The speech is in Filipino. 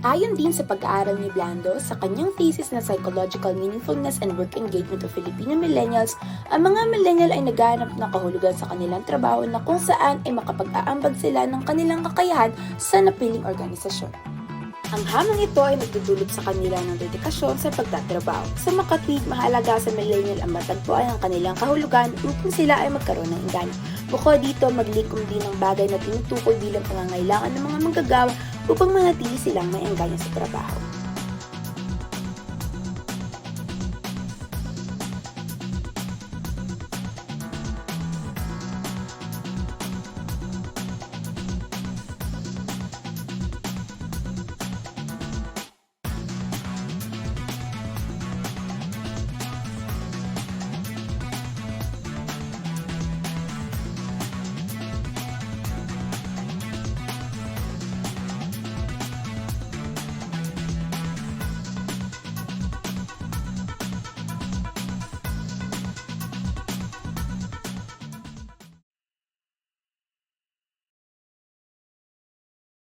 Ayon din sa pag-aaral ni Blando sa kanyang thesis na Psychological Meaningfulness and Work Engagement of Filipino Millennials, ang mga millennial ay naghahanap ng kahulugan sa kanilang trabaho na kung saan ay makapag-aambag sila ng kanilang kakayahan sa napiling organisasyon. Ang hamon ito ay nagdudulot sa kanila ng dedikasyon sa pagtatrabaho. Sa makatwid, mahalaga sa millennial ang matagpuan ang kanilang kahulugan upang sila ay magkaroon ng engganyo. Bukod dito, maglikom din ang bagay na tinutukoy bilang pangangailangan ng mga manggagawa upang manatili silang may engganyo sa trabaho.